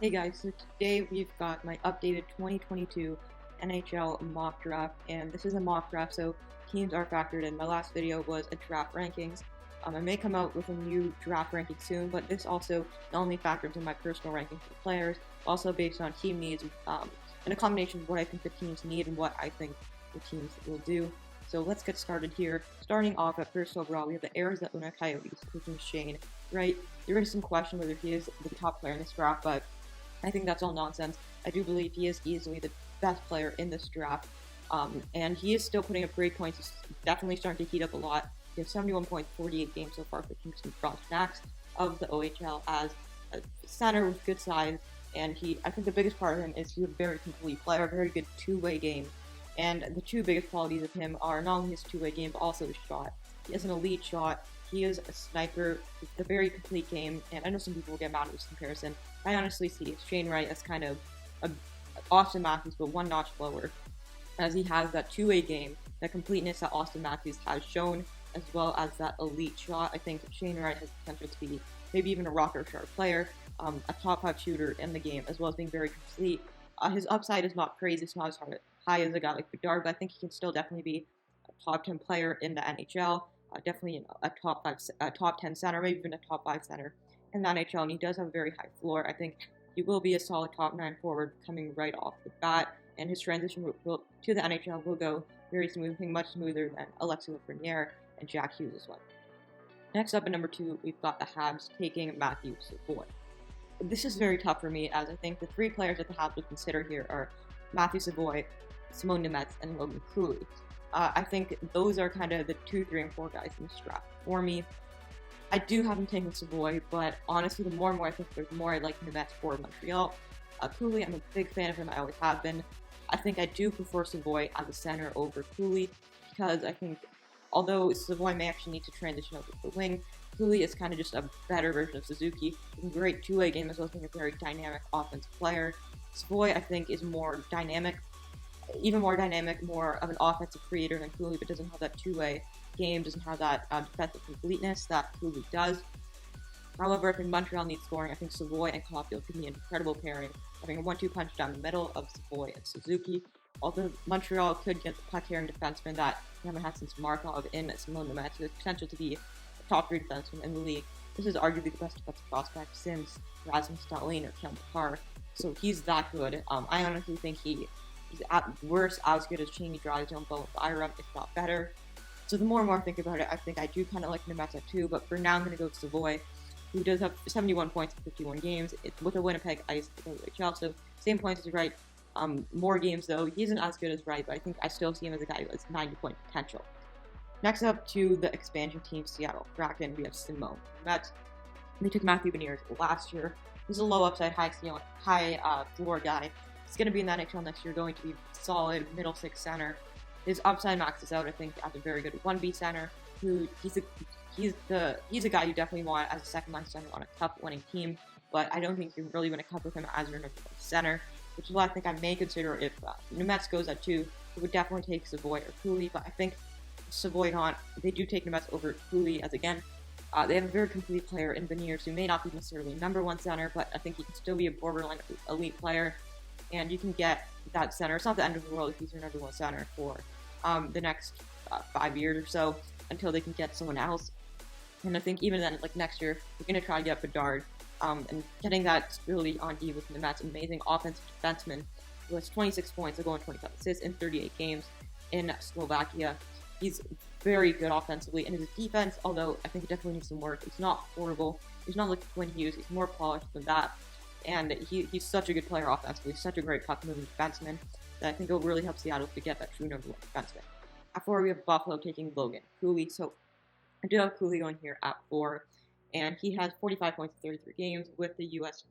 Hey guys, so today we've got my updated 2022 NHL mock draft, and this is a mock draft, so teams are factored in. My last video was a draft rankings. I may come out with a new draft ranking soon, but this also not only factors in my personal rankings for players, also based on team needs, and a combination of what I think the teams need and what I think the teams will do. So let's get started here. Starting off at first overall, we have the Arizona Coyotes, taking Shane Wright. There is some question whether he is the top player in this draft, but I think that's all nonsense. I do believe he is easily the best player in this draft, and he is still putting up great points. He's definitely starting to heat up a lot. He has 71 points, 48 games so far for Kingston Frontenacs of the OHL as a center with good size, and I think the biggest part of him is he's a very complete player, a very good two-way game. And the two biggest qualities of him are not only his two-way game, but also his shot. He has an elite shot. He is a sniper with a very complete game, and I know some people will get mad at this comparison. I honestly see Shane Wright as kind of a Austin Matthews, but one notch lower, as he has that two-way game, that completeness that Austin Matthews has shown, as well as that elite shot. I think Shane Wright has potential to be maybe even a rocker star player, a top 5 shooter in the game, as well as being very complete. His upside is not crazy, it's not as high as a guy like Bedard, but I think he can still definitely be a top 10 player in the NHL. Definitely a top 10 center, maybe even a top 5 center in the NHL, and he does have a very high floor. I think he will be a solid top 9 forward coming right off the bat, and his transition to the NHL will go very smooth, I think much smoother than Alexis Lafreniere and Jack Hughes as well. Next up at number 2, we've got the Habs taking Matthew Savoie. This is very tough for me, as I think the 3 players that the Habs would consider here are Matthew Savoie, Simon Nemec, and Logan Cooley. I think those are kind of the 2, 3, and 4 guys in this draft. For me, I do have him taking Savoie, but honestly, the more and more I think, the more I like Nemec for Montreal. Cooley, I'm a big fan of him. I always have been. I think I do prefer Savoie as a center over Cooley, because I think although Savoie may actually need to transition over to the wing, Cooley is kind of just a better version of Suzuki. He's a great two-way game as well as being a very dynamic offensive player. Savoie, I think, is more dynamic, even more dynamic, more of an offensive creator than Cooley, but doesn't have that two-way game, doesn't have that defensive completeness that Cooley does. However, if Montreal needs scoring, I think Savoie and Caulfield could be an incredible pairing, having a 1-2 punch down the middle of Savoie and Suzuki. Although Montreal could get the puck-carrying defenseman that we haven't had since Markov in Simon Nemec, with potential to be a top 3 defenseman in the league. This is arguably the best defensive prospect since Rasmus Dahlin or Kyle McCarr, so he's that good. I honestly think he's at worst as good as Cheney, Drysdale, Bowen, Byram, if not better. So the more and more I think about it, I think I do kind of like Nemec at 2, but for now I'm going to go with Savoie, who does have 71 points in 51 games with a Winnipeg Ice in the OHL, so same points as Wright. More games though. He isn't as good as Wright, but I think I still see him as a guy who has 90-point potential. Next up to the expansion team, Seattle Kraken, we have Simon Nemec. They took Matthew Beniers last year. He's a low upside, high floor guy. He's going to be in the NHL next year, going to be solid middle 6 center. His upside maxes out, I think, as a very good 1B center. Who he's a guy you definitely want as a second line center on a cup-winning team. But I don't think you really win a cup with him as your number 1 center, which is why I think I may consider if Nemec goes at 2, it would definitely take Savoie or Cooley. But I think Savoie on they do take Nemec over Cooley, as again they have a very complete player in Beniers who may not be necessarily number 1 center, but I think he can still be a borderline elite player. And you can get that center. It's not the end of the world if he's your number 1 center for the next 5 years or so until they can get someone else. And I think even then, like next year, we're going to try to get Bedard. And getting that stability on D with Nemec's amazing offensive defenseman who has 26 points, a goal and 25 assists in 38 games in Slovakia. He's very good offensively, and his defense, although I think it definitely needs some work, it's not horrible. He's not like Quinn Hughes. He's more polished than that. And he's such a good player offensively, such a great puck-moving defenseman that I think it will really help Seattle to get that true number 1 defenseman. At 4, we have Buffalo taking Logan Cooley. So I do have Cooley going here at 4, and he has 45 points in 33 games with the US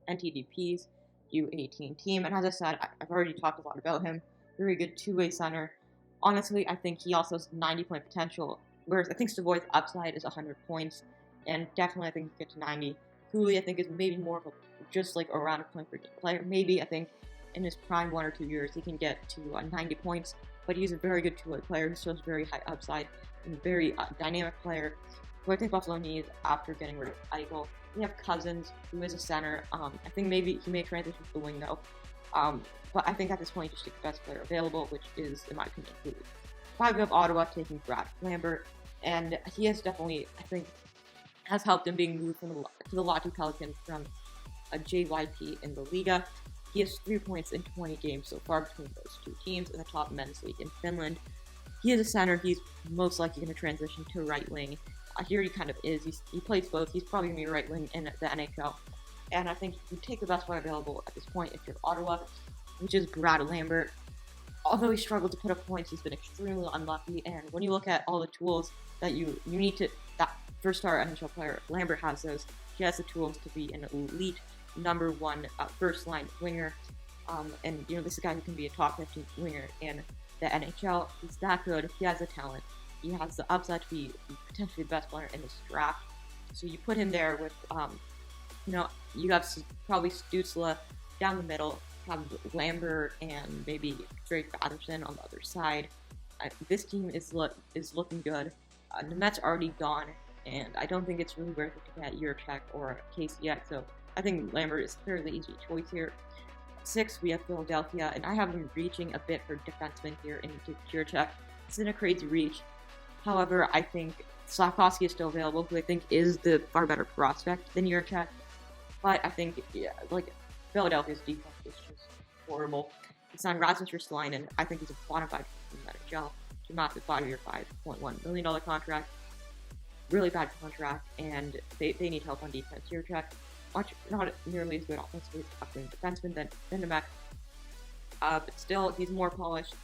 NTDP's U18 team. And as I said, I've already talked a lot about him. Very good two-way center. Honestly, I think he also has 90-point potential, whereas I think Savoie's upside is 100 points, and definitely I think he can get to 90. Cooley, I think, is maybe more of a just like around a point per game player. Maybe I think in his prime 1 or 2 years he can get to 90 points, but he's a very good two-way player. He shows very high upside and very dynamic player who I think Buffalo needs after getting rid of Eichel. we have Cousins, who is a center. I think maybe he may transition to the wing though. But I think at this point, just take the best player available, which is, in my opinion, Cooley. 5, we have Ottawa taking Lambert, and he has definitely, I think, has helped him being moved from to the Lottie Pelicans from a JYP in the Liga. He has 3 points in 20 games so far between those two teams in the top men's league in Finland. He is a center. He's most likely going to transition to right wing. He already kind of is. He plays both. He's probably going to be right wing in the NHL. And I think you take the best player available at this point if you're Ottawa, which is Lambert. Although he struggled to put up points, he's been extremely unlucky. And when you look at all the tools that you need to, that first-star NHL player, Lambert has those. He has the tools to be an elite number 1 first-line winger. And, this is a guy who can be a top 15 winger in the NHL. He's that good. He has the talent. He has the upside to be potentially the best player in this draft. So you put him there with, you have probably Stützle down the middle, have Lambert and maybe Drake Batherson on the other side. This team is looking good. Nemet's already gone, and I don't think it's really worth it to get Jurček or Casey yet, so I think Lambert is a fairly easy choice here. 6, we have Philadelphia, and I have them reaching a bit for defenseman here into Jurček. It's in a crazy reach. However, I think Slafkovsky is still available, who I think is the far better prospect than Jurček. But I think, Philadelphia's defense is just horrible. He signed Rasmus Ristolainen. I think he's a bona fide in the NHL. He's a massive 5-year, $5.1 million contract. Really bad contract, and they need help on defense. Jurček, not nearly as good offensively as a defenseman than Nemet. But still, he's more polished.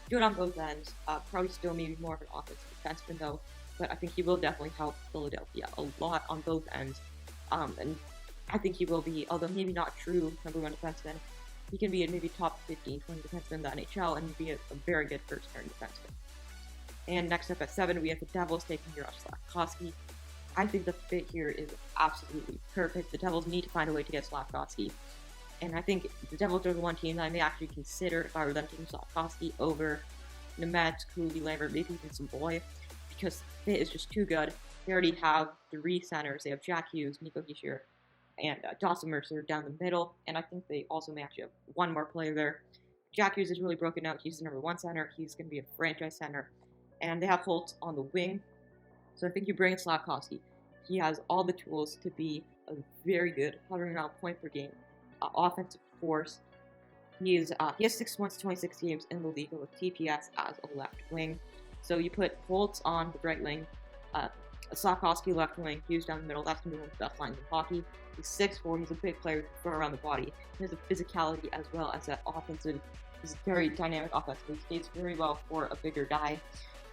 Good on both ends. Probably still maybe more of an offensive defenseman though. But I think he will definitely help Philadelphia a lot on both ends. And I think he will be, although maybe not true number 1 defenseman, he can be a maybe top 15, 20 defenseman in the NHL and be a very good first-pairing defenseman. And next up at 7, we have the Devils taking Jaroslav Slafkovsky. I think the fit here is absolutely perfect. The Devils need to find a way to get Slafkovsky. And I think the Devils are the one team that I may actually consider if I were them taking Slafkovsky over Nemet, Cooley, Lambert, maybe even Savoie, because the fit is just too good. They already have 3 centers. They have Jack Hughes, Nico Hischier, and Dawson Mercer down the middle, and I think they also may actually have one more player there. Jack Hughes is really broken out. He's the number 1 center. He's going to be a franchise center. And they have Holtz on the wing. So I think you bring in Slafkovsky. He has all the tools to be a very good, hovering around point per game offensive force. He has 6 points, 26 games in the league with TPS as a left wing. So you put Holtz on the right wing, Slafkovsky left wing, Hughes down the middle. That's going to be one of the best lines in hockey. He's 6'4", he's a big player to throw around the body. He has the physicality as well as that offensive. He's very dynamic offensively. He skates very well for a bigger guy.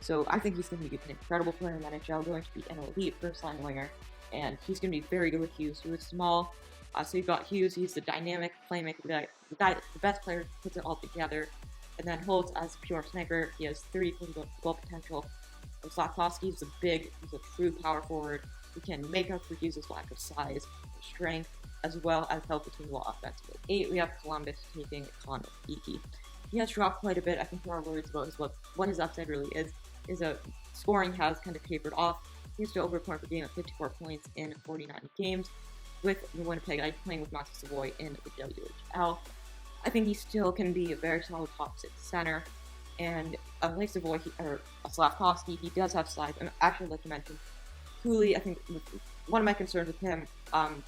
So I think he's going to be an incredible player in the NHL, going to be an elite first-line winger. And he's going to be very good with Hughes, who is small. So you've got Hughes, he's the dynamic playmaker, the best player who puts it all together. And then Holtz as a pure sniper, he has 30 goal potential. Slafkovsky is he's a true power forward who can make up for Hughes' lack of size and strength, as well as help the team well offensively. 8, we have Columbus taking Connor Geekie. He has dropped quite a bit. I think there are worries about what his upside really is scoring has kind of tapered off. He used to over a point per game at 54 points in 49 games with the Winnipeg Ice, playing with Max Savoie in the WHL. I think he still can be a very solid top 6 center. And like Savoie or Slafkovsky, he does have size. And actually, like you mentioned, Cooley, I think one of my concerns with him,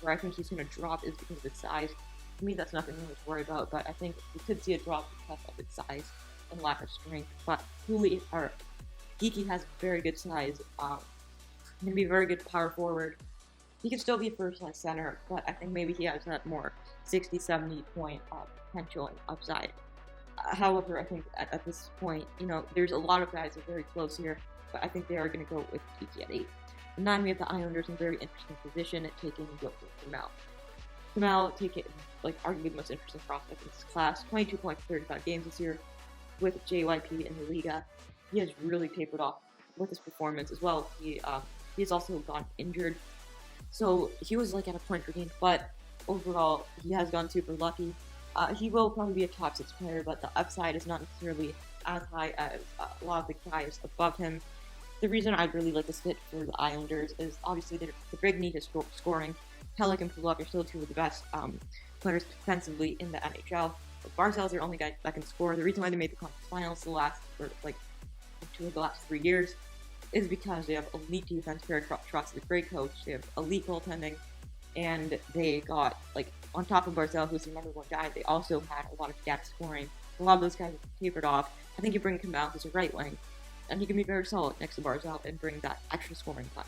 where I think he's going to drop, is because of his size. To me, that's nothing really to worry about, but I think we could see a drop because of his size and lack of strength. But Geekie has very good size. He can be a very good power forward. He can still be a first-line center, but I think maybe he has that more 60, 70 point potential and upside. However, I think at this point, there's a lot of guys that are very close here, but I think they are going to go with Geekie at 8. At 9, we have the Islanders in a very interesting position at taking Kamel. Kamel taking, arguably the most interesting prospect in this class. 22 points, 35 games this year with JYP in the Liga. He has really tapered off with his performance as well. He's also gone injured. So he was at a point per game, but overall, he has gone super lucky. He will probably be a top 6 player, but the upside is not necessarily as high as a lot of the guys above him. The reason I really like this fit for the Islanders is obviously the big need is scoring. Pelech and Pulak are still two of the best players defensively in the NHL. But Barzal's their only guy that can score. The reason why they made the conference finals the last, or like 2 of the last 3 years, is because they have elite defense paired across with a great coach. They have elite goaltending, and they got, like, on top of Barzal, who's the number one guy, they also had a lot of depth scoring. A lot of those guys tapered off. I think you bring him out as a right wing, and he can be very solid next to Barzal and bring that extra scoring punch.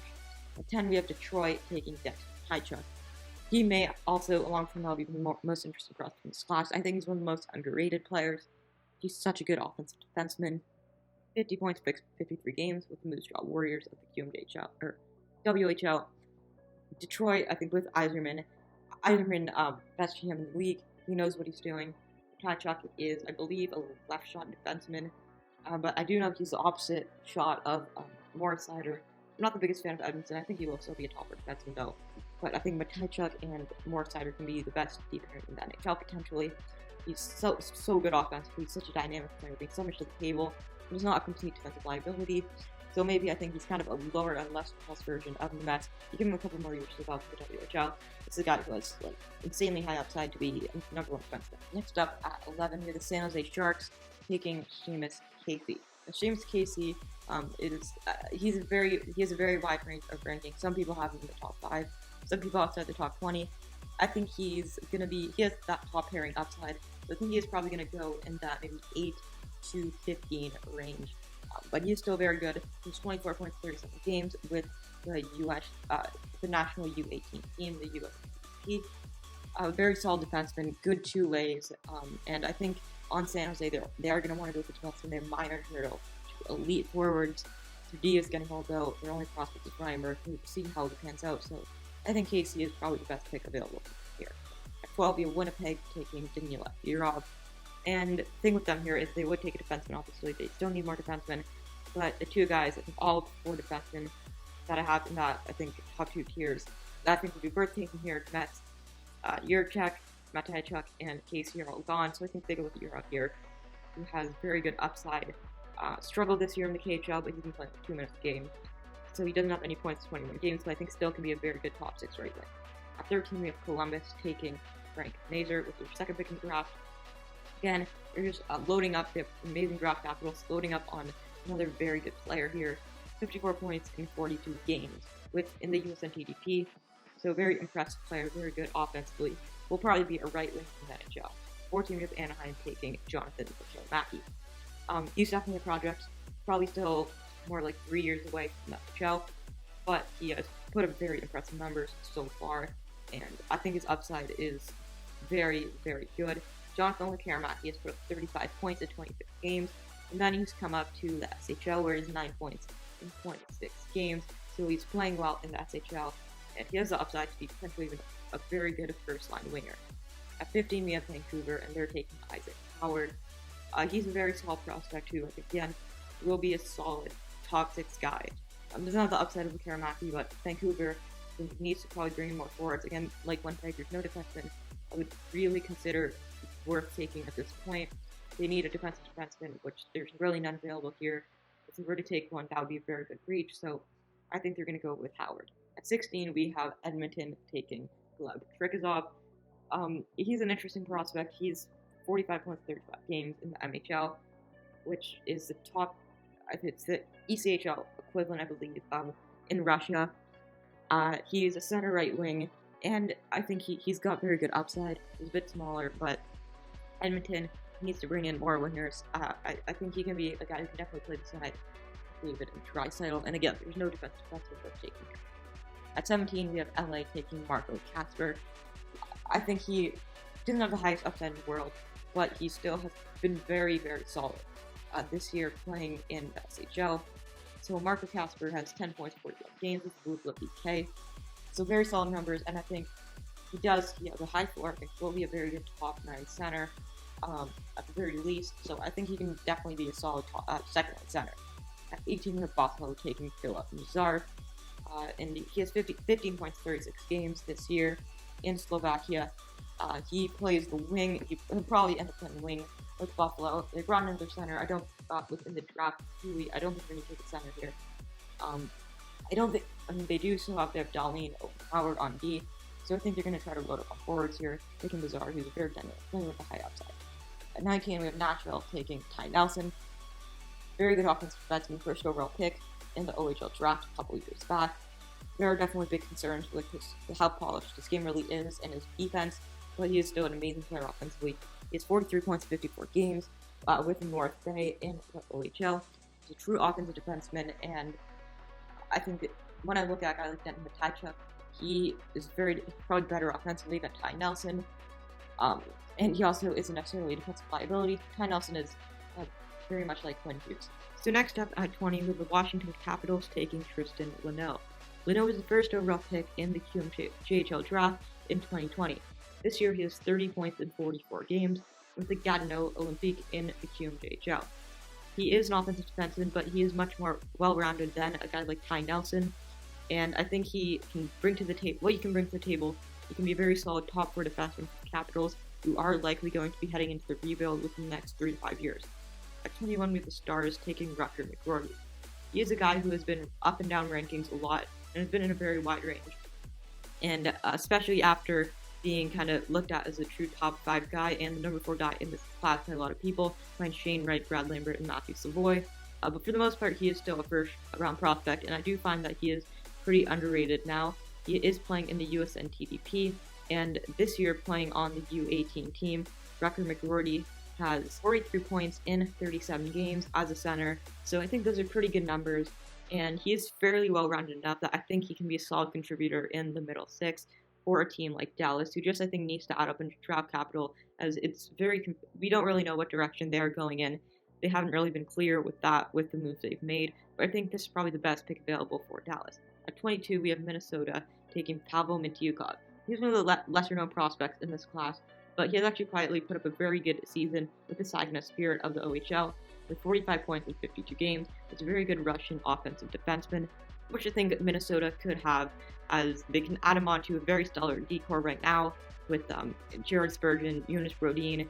At 10, we have Detroit taking Tychuk. He may also, along with Mel, be the most interesting prospect in this class. I think he's one of the most underrated players. He's such a good offensive defenseman. 50 points, 53 games with the Moose Jaw Warriors of the QMJHL, or WHL. Detroit, I think with Yzerman, best GM in the league. He knows what he's doing. Tychuk is, I believe, a left shot defenseman, but I do know he's the opposite shot of Morris Seider. I'm not the biggest fan of Edmondson. I think he will still be a topper defenseman, though. But I think Tychuk and Morris Seider can be the best defender in the NHL potentially. He's so good offensively. He's such a dynamic player, brings so much to the table. He's not a complete defensive liability. So maybe I think he's kind of a lower and less plus version of the Mets. You give him a couple more years to develop the WHL. This is a guy who has like insanely high upside to be number one defenseman. Next up at 11, here the San Jose Sharks taking Seamus Casey. Now, Seamus Casey he has a very wide range of rankings. Some people have him in the top 5. Some people outside the top 20. I think he has that top pairing upside. So I think he is probably going to go in that maybe 8 to 15 range. But he's still very good. He's 24 points, 37 games with the the national U18 team, the USP. Very solid defenseman, good 2 ways, and I think on San Jose they are going to want to go with the defenseman. They're minor hurdle to elite forwards. D is getting hauled out. Their only prospect is Ryan Murphy. We'll see how it pans out. So I think Casey is probably the best pick available here. At 12, you have Winnipeg taking Danila Yurov. And the thing with them here is they would take a defenseman, obviously. They still need more defensemen. But the 2 guys, I think all 4 defensemen that I have in that, I think, top 2 tiers, that I think would be worth taking here. Mets, Yurchek, Matejchuk, and Casey are all gone. So I think they go with Yurov here, who has very good upside. Struggled this year in the KHL, but he's been playing for 2 minutes a game. So he doesn't have any points in 21 games, but I think still can be a very good top 6 right wing. At 13, we have Columbus taking Frank Nazar with their second pick in the draft. Again, they're just loading up. They have amazing draft capitals, loading up on another very good player here. 54 points in 42 games in the USNTDP. So very impressive player, very good offensively. Will probably be a right wing in the NHL. 14 with Anaheim taking Jonathan Mackey. He's definitely a project. Probably still more like 3 years away from the NHL. But he has put up very impressive numbers so far. And I think his upside is very, very good. Jonathan Mackey has put up 35 points in 26 games. And then he's come up to the SHL where he's 9 points in 26 games. So he's playing well in the SHL. And he has the upside to be potentially even a very good first-line winger. At 15, we have Vancouver, and they're taking Isaac Howard. He's a very solid prospect who, again, will be a solid top 6 guy. Doesn't have the upside of Karamaki, but Vancouver needs to probably bring in more forwards. Again, like Winnipeg, there's no defenseman I would really consider worth taking at this point. They need a defensive defenseman, which there's really none available here. If they were to take one, that would be a very good reach. So I think they're going to go with Howard. At 16, we have Edmonton taking Gleb Trikazov. He's an interesting prospect. He's 45 points, 35 games in the MHL, which is the top. It's the ECHL equivalent, I believe, in Russia. He's a center right wing, and I think he's got very good upside. He's a bit smaller, but Edmonton needs to bring in more wingers. I think he can be a guy who can definitely play beside David and Draisaitl. And again, there's no defensive worth taking here. At 17, we have LA taking Marco Kasper. I think he doesn't have the highest upside in the world, but he still has been very, very solid this year playing in the SHL. So Marco Kasper has 10 points, 41 games with Blue BK. So very solid numbers, and I think he has a high floor. I think will be a very good top 9 center at the very least. So I think he can definitely be a solid second line center. At 18, we have Buffalo taking Philip Nazar. And he has 15 points, 36 games this year in Slovakia. He plays the wing. He'll probably end up playing wing with Buffalo. They brought in their center. I don't within the draft, Cooley. I don't think they're going to take a center here. They do still have Darlene Howard on D. So I think they're going to try to load up on forwards here, taking Bizarre, who's a very dynamic player with a high upside. At 19, we have Nashville taking Ty Nelson. Very good offensive defenseman, first overall pick in the OHL draft a couple years back. There are definitely big concerns with how polished his game really is and his defense, but he is still an amazing player offensively. He has 43 points in 54 games with North Bay in the OHL. He's a true offensive defenseman, and I think that when I look at a guy like Denton Matejchuk, he is probably better offensively than Ty Nelson, and he also isn't necessarily a defensive liability. Ty Nelson is very much like Quinn Hughes. So next up at 20, we have the Washington Capitals taking Tristan Luneau. Luneau was the first overall pick in the QMJHL draft in 2020. This year he has 30 points in 44 games with the Gatineau Olympique in the QMJHL. He is an offensive defenseman, but he is much more well-rounded than a guy like Ty Nelson, and I think he can bring to the table what you can bring to the table. He can be a very solid top 4 defenseman for the Capitals, who are likely going to be heading into the rebuild within the next 3 to 5 years. At 21, we have the Stars taking Rutger McGroarty. He is a guy who has been up and down rankings a lot and has been in a very wide range. And especially after being kind of looked at as a true top 5 guy and the number 4 guy in this class by a lot of people, behind Shane Wright, Brad Lambert, and Matthew Savoie. But for the most part, he is still a first-round prospect, and I do find that he is pretty underrated now. He is playing in the USN TDP, and this year playing on the U18 team. Rutger McGroarty has 43 points in 37 games as a center, so I think those are pretty good numbers, and he is fairly well-rounded enough that I think he can be a solid contributor in the middle 6 for a team like Dallas, who just I think needs to add up into draft capital, as it's we don't really know what direction they're going in. They haven't really been clear with the moves they've made, but I think this is probably the best pick available for Dallas. At 22, we have Minnesota taking Pavel Mintyukov. He's one of the lesser-known prospects in this class, but he has actually quietly put up a very good season with the Saginaw Spirit of the OHL. With 45 points in 52 games, it's a very good Russian offensive defenseman, which I think Minnesota could have, as they can add him onto a very stellar decor right now with Jared Spurgeon, Jonas Brodin.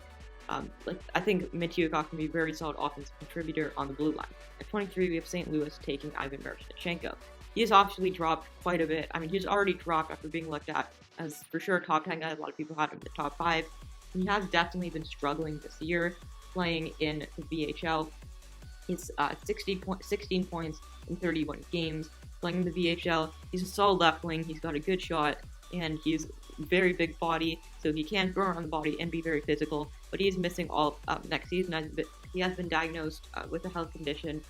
I think Mintyukov can be a very solid offensive contributor on the blue line. At 23, we have St. Louis taking Ivan Miroshnichenko. He has obviously dropped quite a bit. I mean, he's already dropped after being looked at as for sure a top 10 guy. A lot of people had him in the top 5. He has definitely been struggling this year playing in the VHL. He's 16 points in 31 games playing in the VHL. He's a solid left wing. He's got a good shot, and he's very big body, so he can throw around the body and be very physical. But he is missing all next season. He has been diagnosed with a health condition.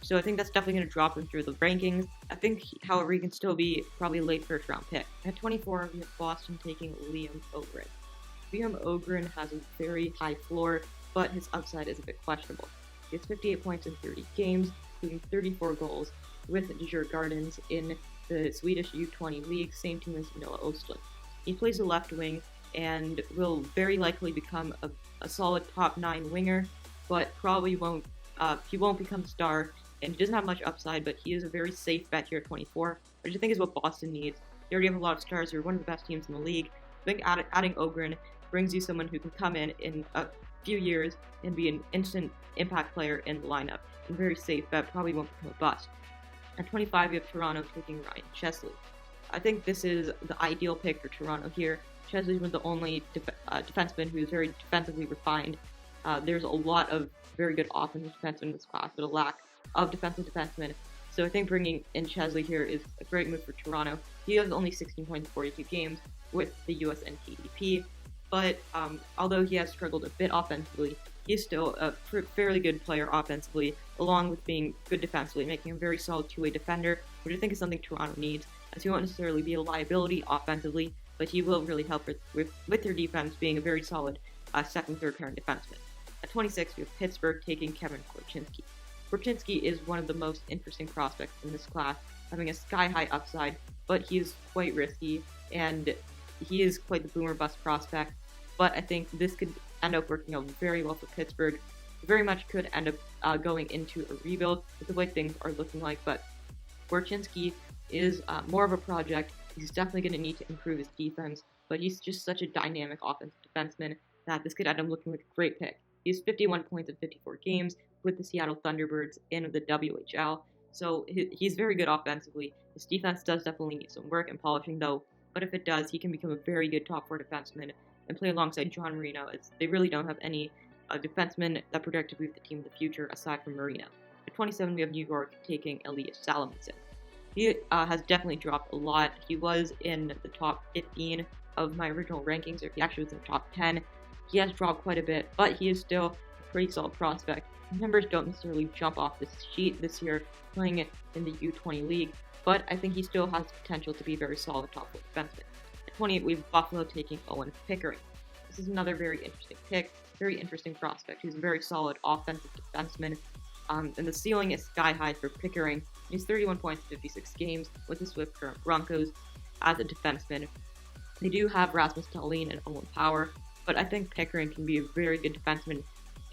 So I think that's definitely going to drop him through the rankings. I think, however, he can still be probably a late first-round pick. At 24, we have Boston taking Liam Ogren. Liam Ogren has a very high floor, but his upside is a bit questionable. He has 58 points in 30 games, including 34 goals with Djurgårdens in the Swedish U20 League, same team as Noah Ostlund. He plays a left wing and will very likely become a solid top 9 winger, but probably won't become a star. And he doesn't have much upside, but he is a very safe bet here at 24, which I think is what Boston needs. They already have a lot of stars. They're one of the best teams in the league. I think adding Ogren brings you someone who can come in a few years and be an instant impact player in the lineup. And very safe bet, probably won't become a bust. At 25, we have Toronto taking Ryan Chesley. I think this is the ideal pick for Toronto here. Chesley is one of the only defensemen who is very defensively refined. There's a lot of very good offensive defensemen in this class, but a lack of defensive defensemen. So I think bringing in Chesley here is a great move for Toronto. He has only 16 points in 42 games with the USN TDP, but although he has struggled a bit offensively, he's still a fairly good player offensively, along with being good defensively, making him a very solid two-way defender, which I think is something Toronto needs, as he won't necessarily be a liability offensively, but he will really help with their defense being a very solid second, third pairing defenseman. At 26, we have Pittsburgh taking Kevin Korchinski. Korchinski is one of the most interesting prospects in this class, having a sky-high upside, but he is quite risky, and he is quite the boomer-bust prospect, but I think this could end up working out very well for Pittsburgh. Very much could end up going into a rebuild with the way things are looking like, but Korchinski is more of a project. He's definitely going to need to improve his defense, but he's just such a dynamic offensive defenseman that this could end up looking like a great pick. He has 51 points in 54 games with the Seattle Thunderbirds in the WHL, so he's very good offensively. His defense does definitely need some work and polishing, though. but if it does, he can become a very good top 4 defenseman and play alongside John Marino, as they really don't have any defensemen that project to move the team in the future aside from Marino. At 27, we have New York taking Elias Salomonsson. He has definitely dropped a lot. He was in the top 15 of my original rankings, or he actually was in the top 10. He has dropped quite a bit, but he is still a pretty solid prospect. His numbers don't necessarily jump off the sheet this year, playing in the U20 league, but I think he still has the potential to be a very solid top 4 defenseman. At 28, we have Buffalo taking Owen Pickering. This is another very interesting pick, very interesting prospect. He's a very solid offensive defenseman, and the ceiling is sky high for Pickering. He's 31 points in 56 games with the Swift Current Broncos as a defenseman. They do have Rasmus Dahlin and Owen Power, but I think Pickering can be a very good defenseman,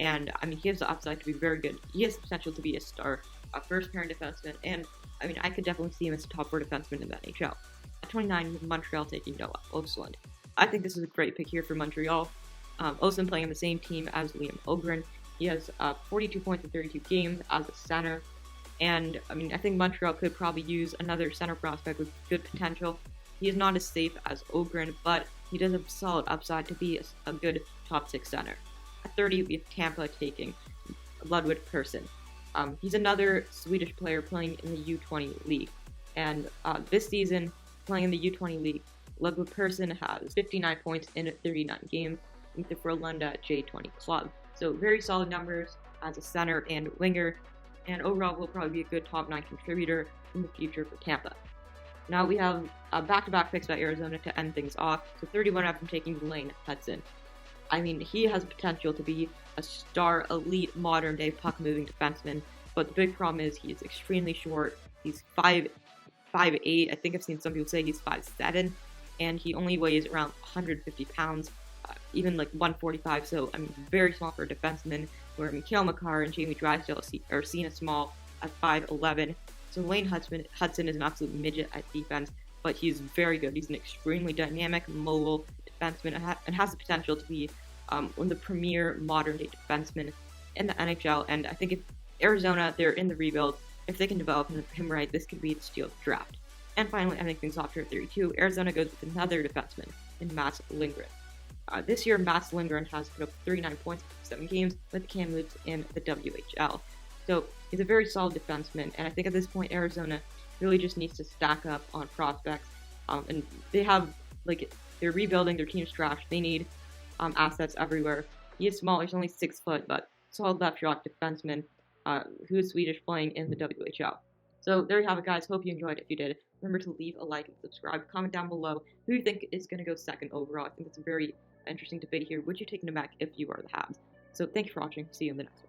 and I mean, he has the upside to be very good. He has the potential to be a star, a first-pairing defenseman, and I mean, I could definitely see him as a top 4 defenseman in the NHL. At 29, with Montreal taking Noah Östlund. I think this is a great pick here for Montreal. Östlund playing on the same team as Liam Öhgren. He has 42 points in 32 games as a center. And, I mean, I think Montreal could probably use another center prospect with good potential. He is not as safe as Öhgren, but he does have a solid upside to be a good top 6 center. At 30, we have Tampa taking Ludwig Persson. He's another Swedish player playing in the U20 league. And this season, playing in the U20 league, Ludwig Persson has 59 points in 39 games with the Frölunda J20 club. So very solid numbers as a center and winger, and overall will probably be a good top 9 contributor in the future for Tampa. Now we have back-to-back picks by Arizona to end things off. So 31 of them taking Lane Hudson. I mean, he has potential to be a star, elite, modern-day puck-moving defenseman, but the big problem is he is extremely short. He's 5'8". I think I've seen some people say he's 5'7", and he only weighs around 150 pounds. Even like 145, so I mean, very small for a defenseman, where Mikhail Makar and Jamie Drysdale are seen as small at 5'11". So Lane Hudson is an absolute midget at defense, but he's very good. He's an extremely dynamic, mobile defenseman and has the potential to be one of the premier modern-day defensemen in the NHL. And I think if Arizona, they're in the rebuild, if they can develop him right, this could be the steal of the draft. And finally, ending things off here at 32, Arizona goes with another defenseman in Mats Lindgren. This year, Mats Lindgren has put up 39 points in 7 games with the Kamloops in the WHL. So he's a very solid defenseman, and I think at this point, Arizona really just needs to stack up on prospects. And they have, they're rebuilding, their team's trash. They need assets everywhere. He is small, he's only 6 foot, but solid left shot defenseman who is Swedish playing in the WHL. So there you have it, guys. Hope you enjoyed it. If you did, remember to leave a like and subscribe. Comment down below who you think is going to go second overall. I think it's a very interesting debate here. Would you take Nemec if you are the Habs? So thank you for watching. See you in the next one.